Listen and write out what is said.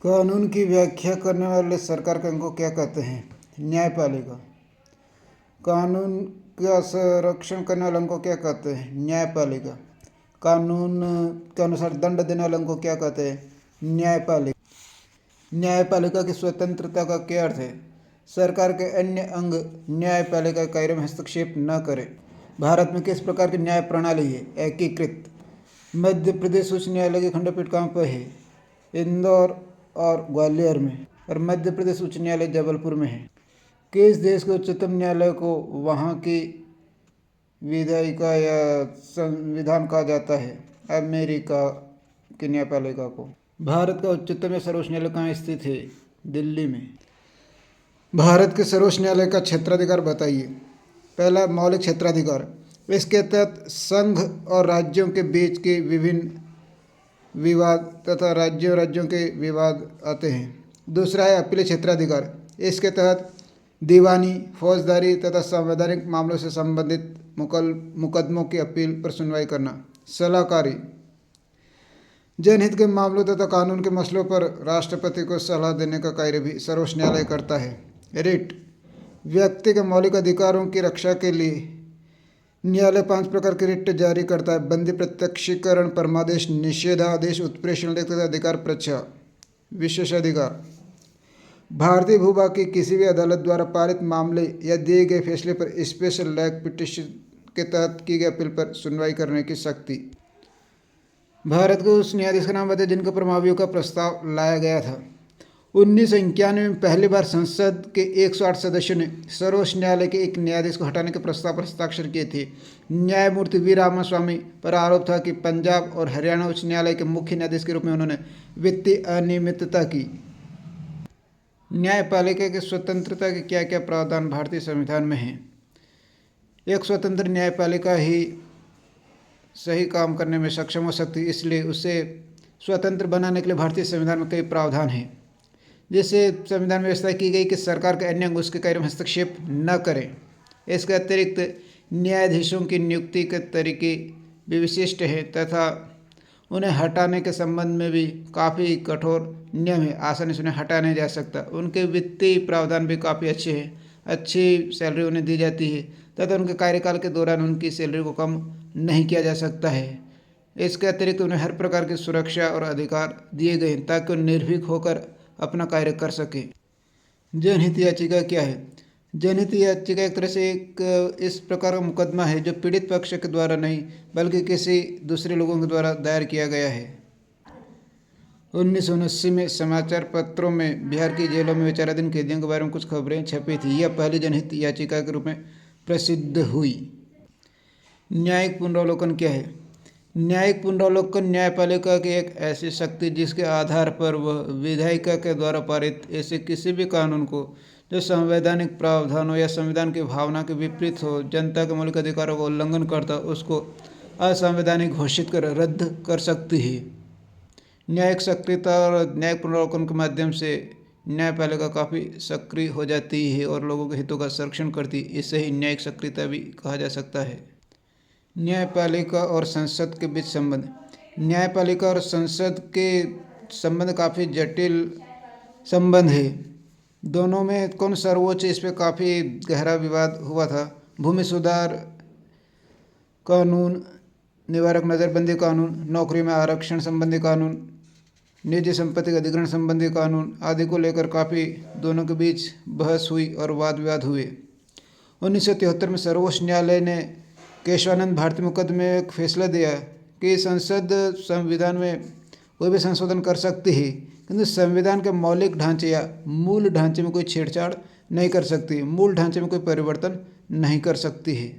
कानून की व्याख्या करने वाले सरकार के अंग को क्या कहते हैं? न्यायपालिका। कानून का संरक्षण करने वाले अंग को क्या कहते हैं? न्यायपालिका। कानून के अनुसार दंड देने वाले अंग को क्या कहते हैं? न्यायपालिका। न्यायपालिका की स्वतंत्रता का क्या अर्थ है? सरकार के अन्य अंग न्यायपालिका के कार्य में हस्तक्षेप न करें। भारत में किस प्रकार की न्याय प्रणाली है? एकीकृत। मध्य प्रदेश उच्च न्यायालय की खंडपीठ कहाँ पर है? इंदौर और ग्वालियर में। और मध्य प्रदेश उच्च न्यायालय जबलपुर में है। किस देश के उच्चतम न्यायालय को वहाँ की विधायिका या संविधान कहा जाता है? अमेरिका की न्यायपालिका को। भारत का उच्चतम या सर्वोच्च न्यायालय कहाँ स्थित है? दिल्ली में। भारत के सर्वोच्च न्यायालय का क्षेत्राधिकार बताइए। पहला, मौलिक क्षेत्राधिकार। इसके तहत संघ और राज्यों के बीच के विभिन्न विवाद तथा राज्यों के विवाद आते हैं। दूसरा है अपील क्षेत्राधिकार। इसके तहत दीवानी, फौजदारी तथा संवैधानिक मामलों से संबंधित मुकदमों की अपील पर सुनवाई करना। सलाहकारी। जनहित के मामलों तथा कानून के मसलों पर राष्ट्रपति को सलाह देने का कार्य भी सर्वोच्च न्यायालय करता है। रिट। व्यक्ति के मौलिक अधिकारों की रक्षा के लिए न्यायालय 5 प्रकार के रिट जारी करता है। बंदी, प्रत्यक्षीकरण, परमादेश, निषेधादेश, उत्प्रेषण तथा अधिकार प्रच्छा। विशेषाधिकार। भारतीय भूभाग की किसी भी अदालत द्वारा पारित मामले या दिए गए फैसले पर स्पेशल लैग पिटिशन के तहत की गई अपील पर सुनवाई करने की शक्ति। भारत को उस न्यायाधीश का नाम बताइए जिनका प्रभावियों का प्रस्ताव लाया गया था। 1991 में पहली बार संसद के 108 सदस्यों ने सर्वोच्च न्यायालय के एक न्यायाधीश को हटाने के प्रस्ताव पर हस्ताक्षर किए थे। न्यायमूर्ति वी रामास्वामी पर आरोप था कि पंजाब और हरियाणा उच्च न्यायालय के मुख्य न्यायाधीश के रूप में उन्होंने वित्तीय अनियमितता की। न्यायपालिका की स्वतंत्रता के क्या क्या प्रावधान भारतीय संविधान में हैं? एक स्वतंत्र न्यायपालिका ही सही काम करने में सक्षम हो सकती है, इसलिए उसे स्वतंत्र बनाने के लिए भारतीय संविधान में कई प्रावधान हैं। जैसे संविधान में व्यवस्था की गई कि सरकार के अन्य अंग उसके कार्य में हस्तक्षेप न करें। इसके अतिरिक्त न्यायाधीशों की नियुक्ति के तरीके भी विशिष्ट हैं तथा उन्हें हटाने के संबंध में भी काफ़ी कठोर नियम है, आसानी से उन्हें हटाया नहीं जा सकता। उनके वित्तीय प्रावधान भी काफ़ी अच्छे हैं, अच्छी सैलरी उन्हें दी जाती है तथा उनके कार्यकाल के दौरान उनकी सैलरी को कम नहीं किया जा सकता है। इसके अतिरिक्त उन्हें हर प्रकार की सुरक्षा और अधिकार दिए गए हैं ताकि वो निर्भीक होकर अपना कार्य कर सके। जनहित याचिका क्या है? जनहित याचिका एक तरह से इस प्रकार का मुकदमा है जो पीड़ित पक्ष के द्वारा नहीं बल्कि किसी दूसरे लोगों के द्वारा दायर किया गया है। 1979 में समाचार पत्रों में बिहार की जेलों में विचाराधीन कैदियों के बारे में कुछ खबरें छपी थी। यह पहली जनहित याचिका के रूप में प्रसिद्ध हुई। न्यायिक पुनरावलोकन क्या है? न्यायिक पुनरावलोकन न्यायपालिका की एक ऐसी शक्ति जिसके आधार पर वह विधायिका के द्वारा पारित ऐसे किसी भी कानून को जो संवैधानिक प्रावधानों या संविधान की भावना के विपरीत हो, जनता के मौलिक अधिकारों का उल्लंघन करता, उसको असंवैधानिक घोषित कर रद्द कर सकती है। न्यायिक सक्रियता और न्यायिक पुनरावलोकन के माध्यम से न्यायपालिका काफ़ी सक्रिय हो जाती है और लोगों के हितों का संरक्षण करती है। इसे ही न्यायिक सक्रियता भी कहा जा सकता है। न्यायपालिका और संसद के बीच संबंध। न्यायपालिका और संसद के संबंध काफ़ी जटिल संबंध है। दोनों में कौन सर्वोच्च, इस पर काफ़ी गहरा विवाद हुआ था। भूमि सुधार कानून, निवारक नज़रबंदी कानून, नौकरी में आरक्षण संबंधी कानून, निजी संपत्ति के अधिग्रहण संबंधी कानून आदि को लेकर काफ़ी दोनों के बीच बहस हुई और वाद विवाद हुए। 1973 में सर्वोच्च न्यायालय ने केशवानंद भारती मुकदमे में एक फैसला दिया कि संसद संविधान में कोई भी संशोधन कर सकती है किंतु संविधान के मौलिक ढांचे या मूल ढांचे में कोई छेड़छाड़ नहीं कर सकती, मूल ढांचे में कोई परिवर्तन नहीं कर सकती है।